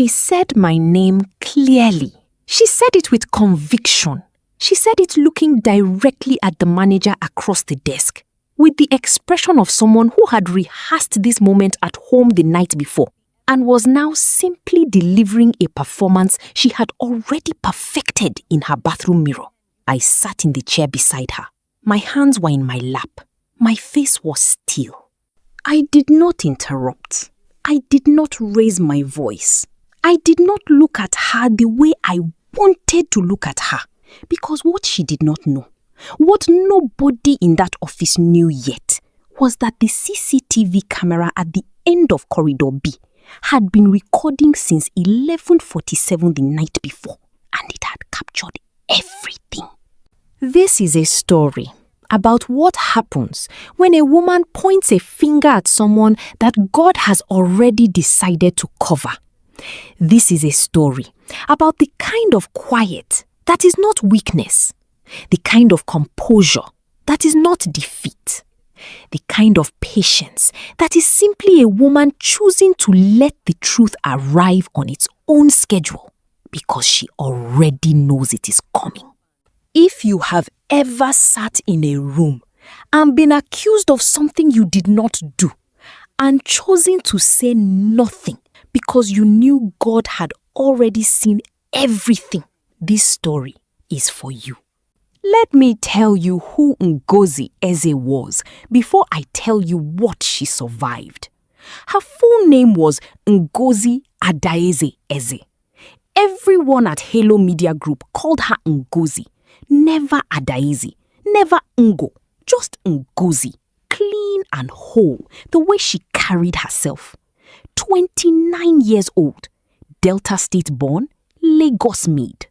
She said my name clearly. She said it with conviction. She said it looking directly at the manager across the desk, with the expression of someone who had rehearsed this moment at home the night before and was now simply delivering a performance she had already perfected in her bathroom mirror. I sat in the chair beside her. My hands were in my lap. My face was still. I did not interrupt. I did not raise my voice. I did not look at her the way I wanted to look at her, because what she did not know, what nobody in that office knew yet, was that the CCTV camera at the end of Corridor B had been recording since 11:47 the night before, and it had captured everything. This is a story about what happens when a woman points a finger at someone that God has already decided to cover. This is a story about the kind of quiet that is not weakness, the kind of composure that is not defeat, the kind of patience that is simply a woman choosing to let the truth arrive on its own schedule because she already knows it is coming. If you have ever sat in a room and been accused of something you did not do and chosen to say nothing because you knew God had already seen everything, this story is for you. Let me tell you who Ngozi Eze was before I tell you what she survived. Her full name was Ngozi Eze. Everyone at Halo Media Group called her Ngozi. Never Adaeze, never Ngo, just Ngozi, clean and whole, the way she carried herself. 29 years old, Delta State born, Lagos made.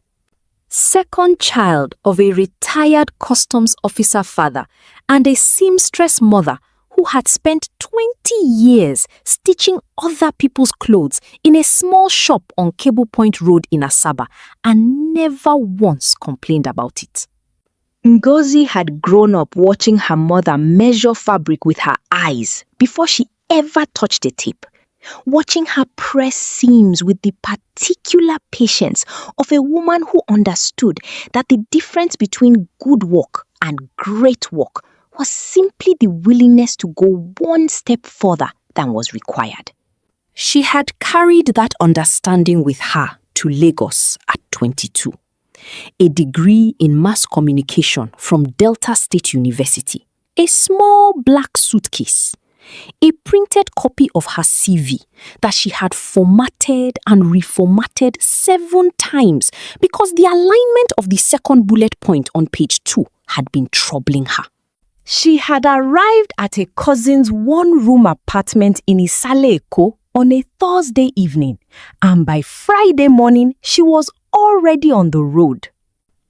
Second child of a retired customs officer father and a seamstress mother who had spent 20 years stitching other people's clothes in a small shop on Cable Point Road in Asaba and never once complained about it. Ngozi had grown up watching her mother measure fabric with her eyes before she ever touched a tape, watching her press seams with the particular patience of a woman who understood that the difference between good work and great work was simply the willingness to go one step further than was required. She had carried that understanding with her to Lagos at 22. A degree in mass communication from Delta State University, a small black suitcase, a printed copy of her CV that she had formatted and reformatted 7 times because the alignment of the second bullet point on page 2 had been troubling her. She had arrived at a cousin's one-room apartment in Isale Eko on a Thursday evening, and by Friday morning, she was already on the road.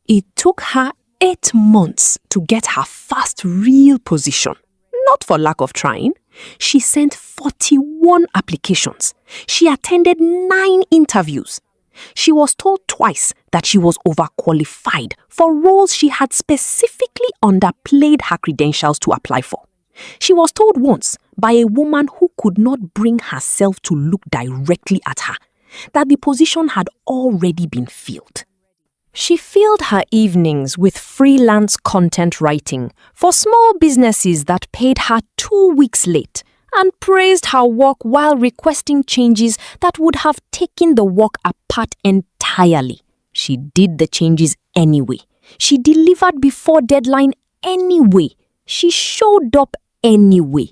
It took her 8 months to get her first real position. Not for lack of trying. She sent 41 applications. She attended 9 interviews. She was told twice that she was overqualified for roles she had specifically underplayed her credentials to apply for. She was told once by a woman who could not bring herself to look directly at her that the position had already been filled. She filled her evenings with freelance content writing for small businesses that paid her 2 weeks late and praised her work while requesting changes that would have taken the work apart entirely. She did the changes anyway. She delivered before deadline anyway. She showed up anyway.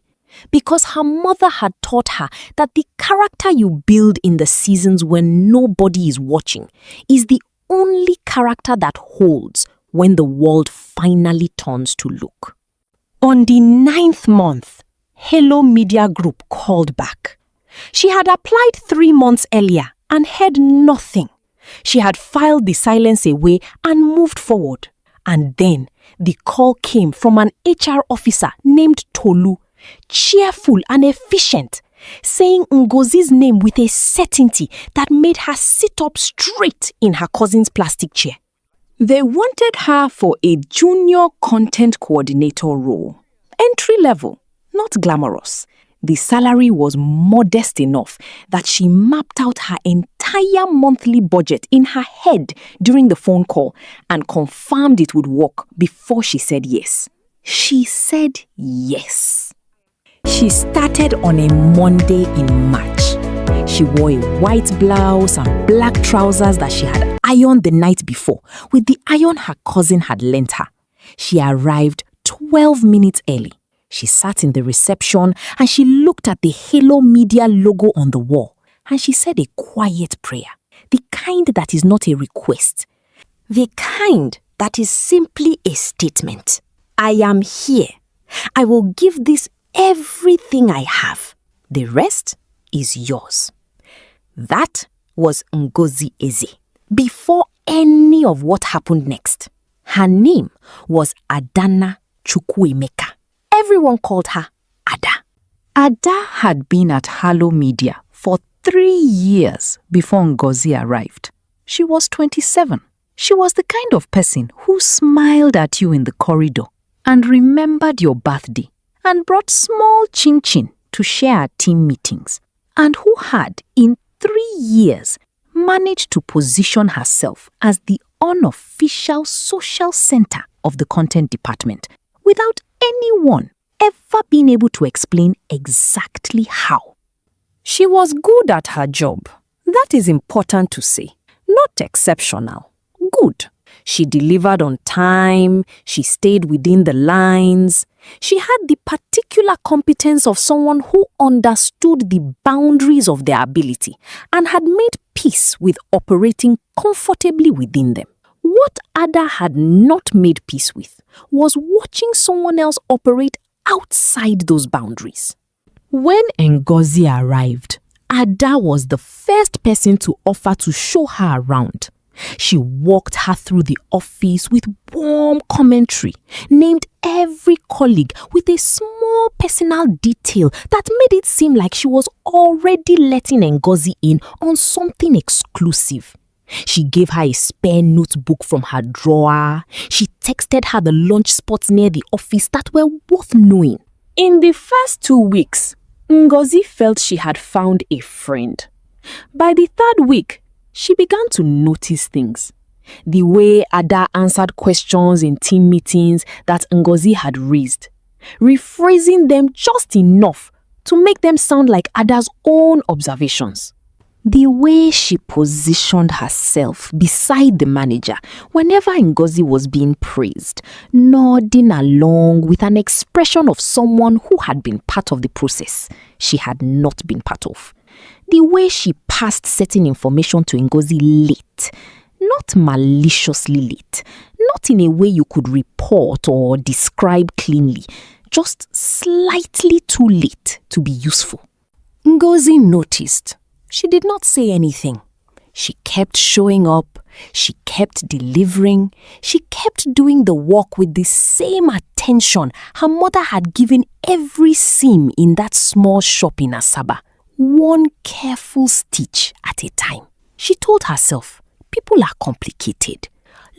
Because her mother had taught her that the character you build in the seasons when nobody is watching is the only character that holds when the world finally turns to look. On the 9th month, Halo Media Group called back. She had applied 3 months earlier and heard nothing. She had filed the silence away and moved forward. And then the call came from an HR officer named Tolu, cheerful and efficient, saying Ngozi's name with a certainty that made her sit up straight in her cousin's plastic chair. They wanted her for a junior content coordinator role. Entry level, not glamorous. The salary was modest enough that she mapped out her entire entire monthly budget in her head during the phone call and confirmed it would work before she said yes. She said yes. She started on a Monday in March. She wore a white blouse and black trousers that she had ironed the night before with the iron her cousin had lent her. She arrived 12 minutes early. She sat in the reception and she looked at the Halo Media logo on the wall and she said a quiet prayer, the kind that is not a request, the kind that is simply a statement. I am here. I will give this everything I have. The rest is yours. That was Ngozi Eze. Before any of what happened next, her name was Adana Chukwuemeka. Everyone called her Ada. Ada had been at Halo Media for 3 years before Ngozi arrived. She was 27. She was the kind of person who smiled at you in the corridor and remembered your birthday and brought small chin-chin to share at team meetings, and who had, in 3 years, managed to position herself as the unofficial social center of the content department without anyone ever being able to explain exactly how. She was good at her job. That is important to say. Not exceptional. Good. She delivered on time. She stayed within the lines. She had the particular competence of someone who understood the boundaries of their ability and had made peace with operating comfortably within them. What Ada had not made peace with was watching someone else operate outside those boundaries. When Ngozi arrived, Ada was the first person to offer to show her around. She walked her through the office with warm commentary, named every colleague with a small personal detail that made it seem like she was already letting Ngozi in on something exclusive. She gave her a spare notebook from her drawer. She texted her the lunch spots near the office that were worth knowing. In the first 2 weeks, Ngozi felt she had found a friend. By the 3rd week, she began to notice things. The way Ada answered questions in team meetings that Ngozi had raised, rephrasing them just enough to make them sound like Ada's own observations. The way she positioned herself beside the manager whenever Ngozi was being praised, nodding along with an expression of someone who had been part of the process she had not been part of. The way she passed certain information to Ngozi late, not maliciously late, not in a way you could report or describe cleanly, just slightly too late to be useful. Ngozi noticed. She did not say anything. She kept showing up, she kept delivering, she kept doing the work with the same attention her mother had given every seam in that small shop in Asaba, one careful stitch at a time. She told herself, people are complicated.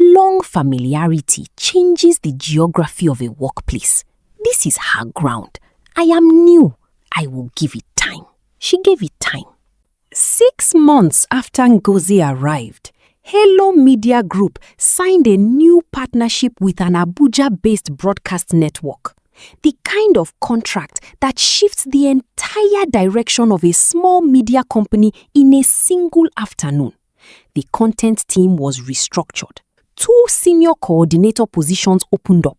Long familiarity changes the geography of a workplace. This is her ground. I am new. I will give it time. She gave it time. 6 months after Ngozi arrived, Halo Media Group signed a new partnership with an Abuja-based broadcast network. The kind of contract that shifts the entire direction of a small media company in a single afternoon. The content team was restructured. 2 senior coordinator positions opened up.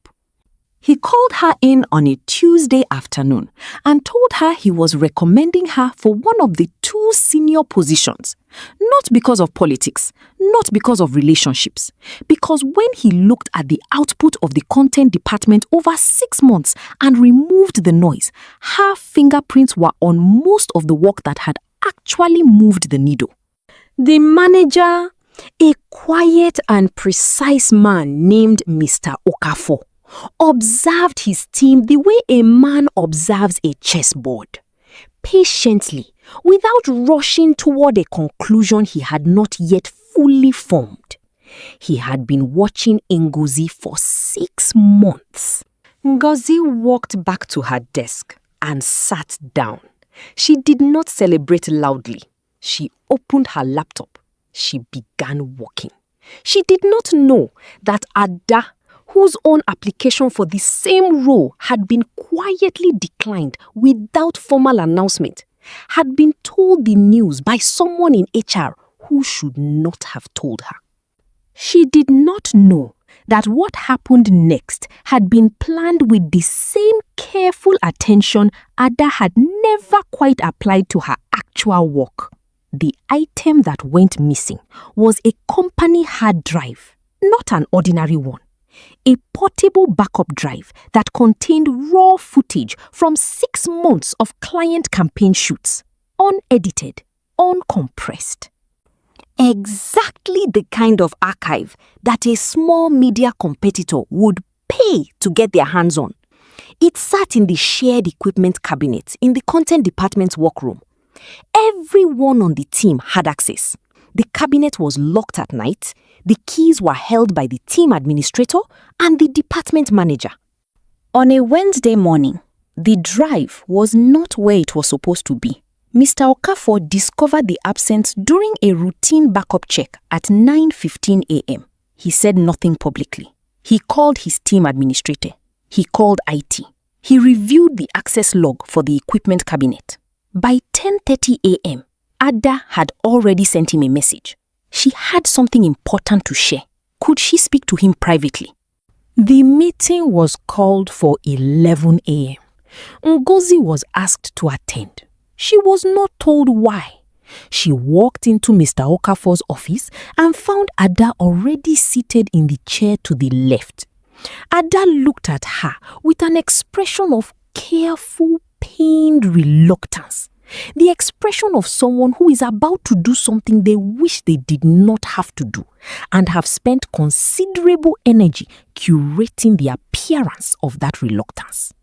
He called her in on a Tuesday afternoon and told her he was recommending her for one of the 2 senior positions. Not because of politics, not because of relationships. Because when he looked at the output of the content department over 6 months and removed the noise, her fingerprints were on most of the work that had actually moved the needle. The manager, a quiet and precise man named Mr. Okafor, observed his team the way a man observes a chessboard, patiently, without rushing toward a conclusion he had not yet fully formed. He had been watching Ngozi for 6 months. Ngozi walked back to her desk and sat down. She did not celebrate loudly. She opened her laptop. She began working. She did not know that Ada, whose own application for the same role had been quietly declined without formal announcement, had been told the news by someone in HR who should not have told her. She did not know that what happened next had been planned with the same careful attention Ada had never quite applied to her actual work. The item that went missing was a company hard drive, not an ordinary one. A portable backup drive that contained raw footage from 6 months of client campaign shoots, unedited, uncompressed. Exactly the kind of archive that a small media competitor would pay to get their hands on. It sat in the shared equipment cabinet in the content department's workroom. Everyone on the team had access. The cabinet was locked at night. The keys were held by the team administrator and the department manager. On a Wednesday morning, the drive was not where it was supposed to be. Mr. Okafor discovered the absence during a routine backup check at 9:15 a.m. He said nothing publicly. He called his team administrator. He called IT. He reviewed the access log for the equipment cabinet. By 10:30 a.m., Ada had already sent him a message. She had something important to share. Could she speak to him privately? The meeting was called for 11 a.m. Ngozi was asked to attend. She was not told why. She walked into Mr. Okafor's office and found Ada already seated in the chair to the left. Ada looked at her with an expression of careful, pained reluctance. The expression of someone who is about to do something they wish they did not have to do and have spent considerable energy curating the appearance of that reluctance.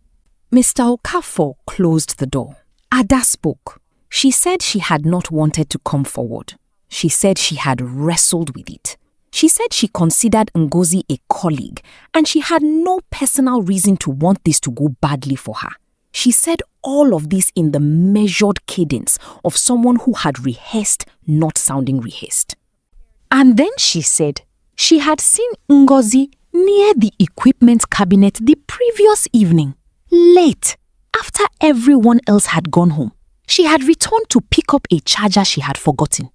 Mr. Okafor closed the door. Ada spoke. She said she had not wanted to come forward. She said she had wrestled with it. She said she considered Ngozi a colleague and she had no personal reason to want this to go badly for her. She said all of this in the measured cadence of someone who had rehearsed not sounding rehearsed. And then she said she had seen Ngozi near the equipment cabinet the previous evening, late, after everyone else had gone home. She had returned to pick up a charger she had forgotten.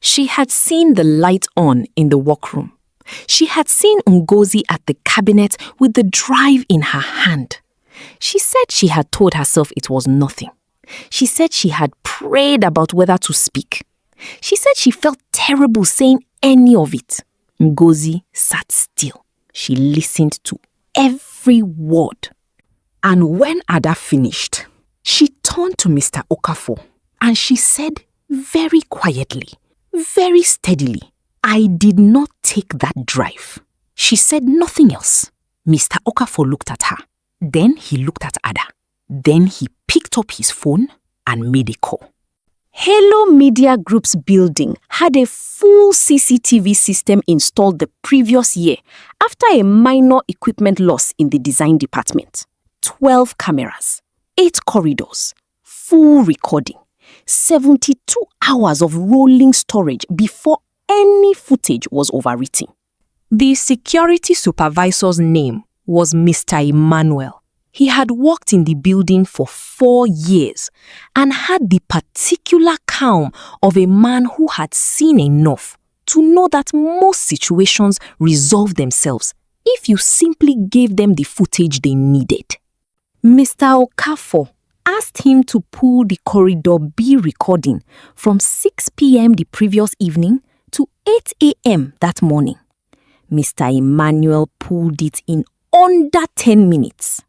She had seen the light on in the workroom. She had seen Ngozi at the cabinet with the drive in her hand. She said she had told herself it was nothing. She said she had prayed about whether to speak. She said she felt terrible saying any of it. Ngozi sat still. She listened to every word. And when Ada finished, she turned to Mr. Okafor and she said very quietly, very steadily, "I did not take that drive." She said nothing else. Mr. Okafor looked at her. Then he looked at Ada. Then he picked up his phone and made a call. Halo Media Group's building had a full CCTV system installed the previous year after a minor equipment loss in the design department. 12 cameras, 8 corridors, full recording, 72 hours of rolling storage before any footage was overwritten. The security supervisor's name was Mr. Emmanuel. He had worked in the building for 4 years and had the particular calm of a man who had seen enough to know that most situations resolve themselves if you simply gave them the footage they needed. Mr. Okafor asked him to pull the Corridor B recording from 6 p.m. the previous evening to 8 a.m. that morning. Mr. Emmanuel pulled it in under 10 minutes.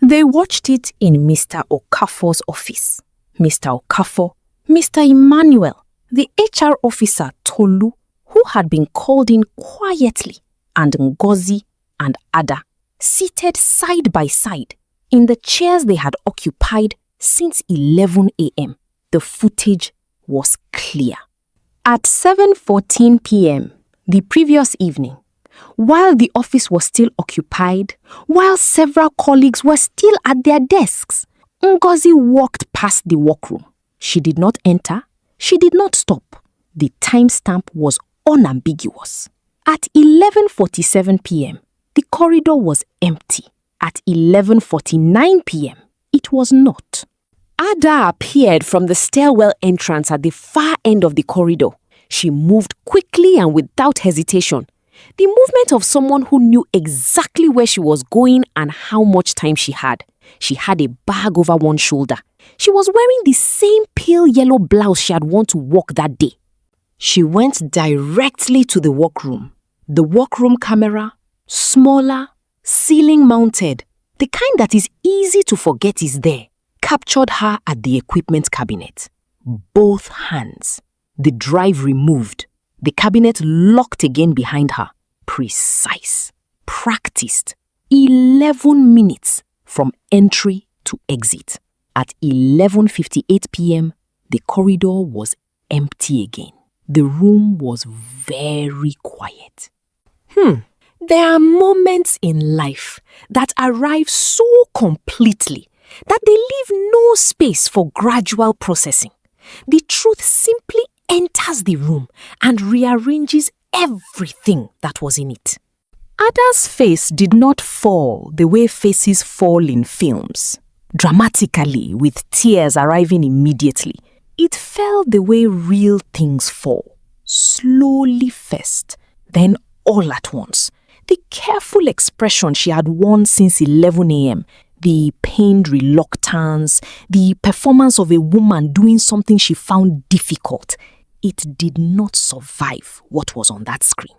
They watched it in Mr. Okafor's office. Mr. Okafor, Mr. Emmanuel, the HR officer Tolu, who had been called in quietly, and Ngozi and Ada, seated side by side in the chairs they had occupied since 11 a.m. The footage was clear. At 7:14 p.m. the previous evening, while the office was still occupied, while several colleagues were still at their desks, Ngozi walked past the workroom. She did not enter. She did not stop. The timestamp was unambiguous. At 11:47 p.m., the corridor was empty. At 11:49 p.m., it was not. Ada appeared from the stairwell entrance at the far end of the corridor. She moved quickly and without hesitation. The movement of someone who knew exactly where she was going and how much time she had. She had a bag over one shoulder. She was wearing the same pale yellow blouse she had worn to work that day. She went directly to the workroom. The workroom camera, smaller, ceiling mounted, the kind that is easy to forget is there, captured her at the equipment cabinet. Both hands. The drive removed. The cabinet locked again behind her. Precise. Practiced. 11 minutes from entry to exit. At 11:58 p.m., the corridor was empty again. The room was very quiet. There are moments in life that arrive so completely that they leave no space for gradual processing. The truth simply enters the room and rearranges everything that was in it. Ada's face did not fall the way faces fall in films, dramatically with tears arriving immediately. It fell the way real things fall, slowly first, then all at once. The careful expression she had worn since 11 a.m., the pained reluctance, the performance of a woman doing something she found difficult, it did not survive what was on that screen.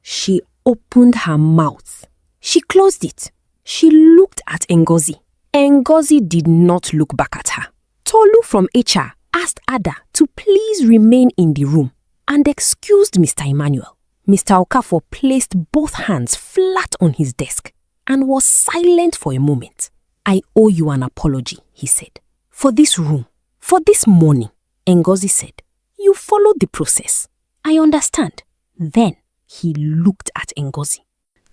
She opened her mouth. She closed it. She looked at Ngozi. Ngozi did not look back at her. Tolu from HR asked Ada to please remain in the room and excused Mr. Emmanuel. Mr. Okafor placed both hands flat on his desk and was silent for a moment. I owe you an apology, he said. For this room, for this morning, Ngozi said. You followed the process. I understand. Then he looked at Ngozi.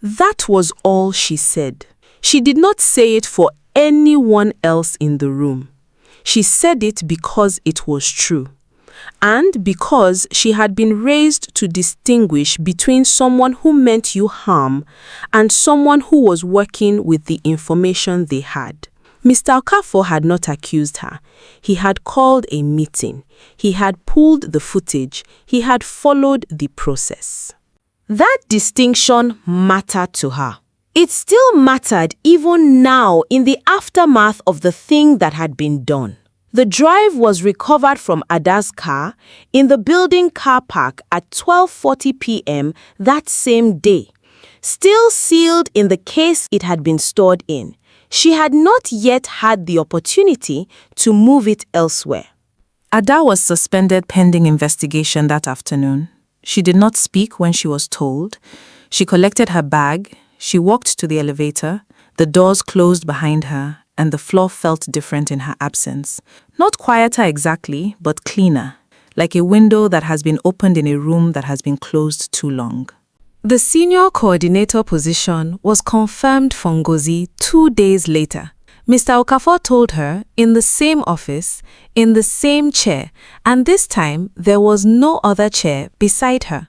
That was all she said. She did not say it for anyone else in the room. She said it because it was true. And because she had been raised to distinguish between someone who meant you harm and someone who was working with the information they had. Mr. Okafor had not accused her. He had called a meeting. He had pulled the footage. He had followed the process. That distinction mattered to her. It still mattered even now in the aftermath of the thing that had been done. The drive was recovered from Ada's car in the building car park at 12:40 p.m. that same day, still sealed in the case it had been stored in. She had not yet had the opportunity to move it elsewhere. Ada was suspended pending investigation that afternoon. She did not speak when she was told. She collected her bag. She walked to the elevator. The doors closed behind her, and the floor felt different in her absence. Not quieter exactly, but cleaner, like a window that has been opened in a room that has been closed too long. The senior coordinator position was confirmed for Ngozi 2 days later. Mr. Okafor told her in the same office, in the same chair, and this time there was no other chair beside her.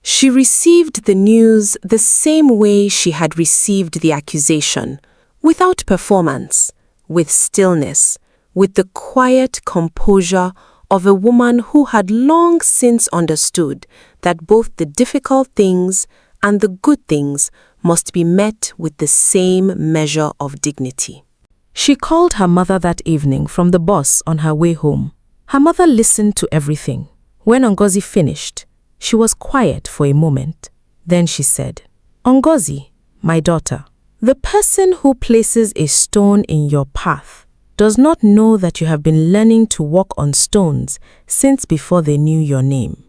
She received the news the same way she had received the accusation, without performance, with stillness, with the quiet composure of a woman who had long since understood that both the difficult things and the good things must be met with the same measure of dignity. She called her mother that evening from the bus on her way home. Her mother listened to everything. When Ngozi finished, she was quiet for a moment. Then she said, "Ngozi, my daughter, the person who places a stone in your path does not know that you have been learning to walk on stones since before they knew your name."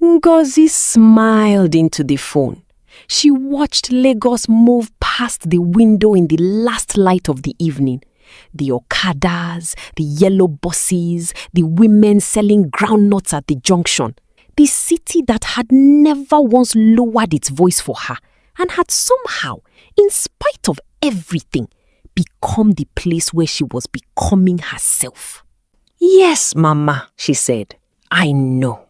Ngozi smiled into the phone. She watched Lagos move past the window in the last light of the evening. The Okadas, the yellow buses, the women selling groundnuts at the junction. The city that had never once lowered its voice for her and had somehow, in spite of everything, become the place where she was becoming herself. "Yes, Mama," she said. I know.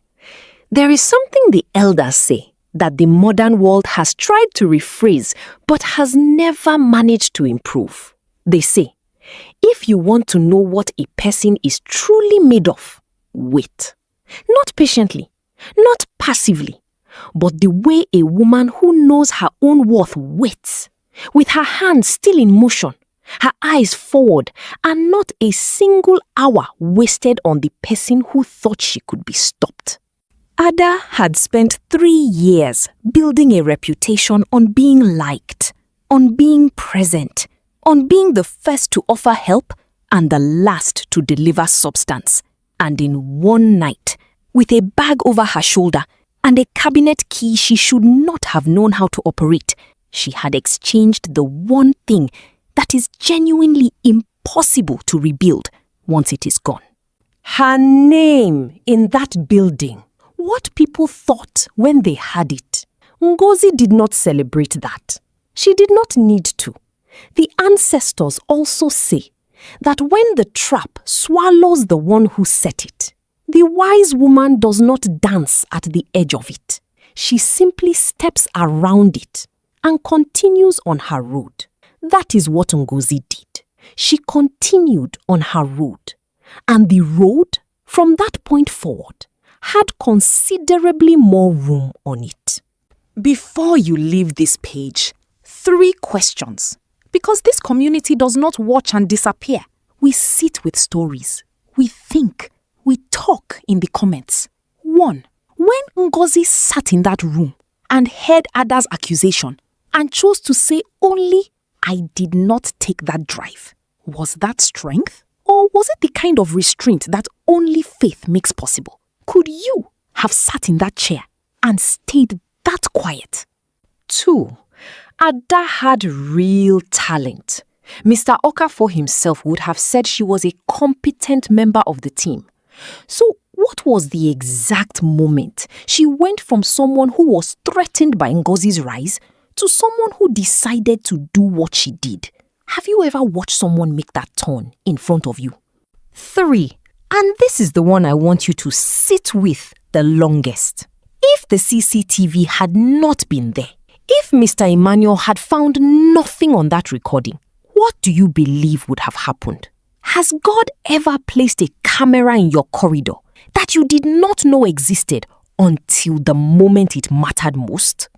There is something the elders say that the modern world has tried to rephrase but has never managed to improve. They say, if you want to know what a person is truly made of, wait. Not patiently, not passively, but the way a woman who knows her own worth waits, with her hands still in motion, her eyes forward, and not a single hour wasted on the person who thought she could be stopped. Ada had spent 3 years building a reputation on being liked, on being present, on being the first to offer help and the last to deliver substance. And in one night, with a bag over her shoulder and a cabinet key she should not have known how to operate, she had exchanged the one thing that is genuinely impossible to rebuild once it is gone. Her name in that building. What people thought when they had it. Ngozi did not celebrate that. She did not need to. The ancestors also say that when the trap swallows the one who set it, the wise woman does not dance at the edge of it. She simply steps around it and continues on her road. That is what Ngozi did. She continued on her road. And the road, from that point forward, had considerably more room on it. Before you leave this page, 3 questions. Because this community does not watch and disappear. We sit with stories. We think. We talk in the comments. 1. When Ngozi sat in that room and heard Ada's accusation and chose to say only, "I did not take that drive," was that strength? Or was it the kind of restraint that only faith makes possible? Could you have sat in that chair and stayed that quiet? 2. Ada had real talent. Mr. Okafor himself would have said she was a competent member of the team. So what was the exact moment she went from someone who was threatened by Ngozi's rise to someone who decided to do what she did? Have you ever watched someone make that turn in front of you? 3. And this is the one I want you to sit with the longest. If the CCTV had not been there, if Mr. Emmanuel had found nothing on that recording, what do you believe would have happened? Has God ever placed a camera in your corridor that you did not know existed until the moment it mattered most?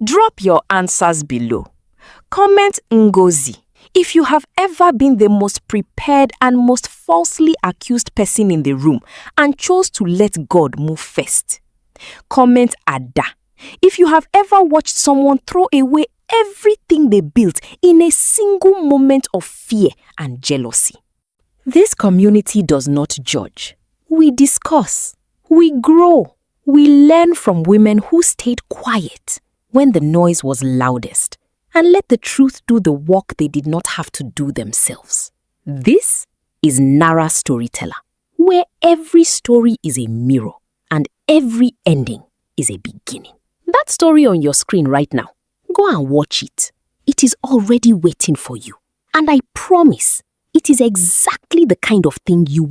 Drop your answers below. Comment Ngozi if you have ever been the most prepared and most falsely accused person in the room and chose to let God move first. Comment Ada if you have ever watched someone throw away everything they built in a single moment of fear and jealousy. This community does not judge. We discuss. We grow. We learn from women who stayed quiet when the noise was loudest and let the truth do the work they did not have to do themselves. This is Nara Storyteller, where every story is a mirror and every ending is a beginning. That story on your screen right now, go and watch it. It is already waiting for you. And I promise, it is exactly the kind of thing you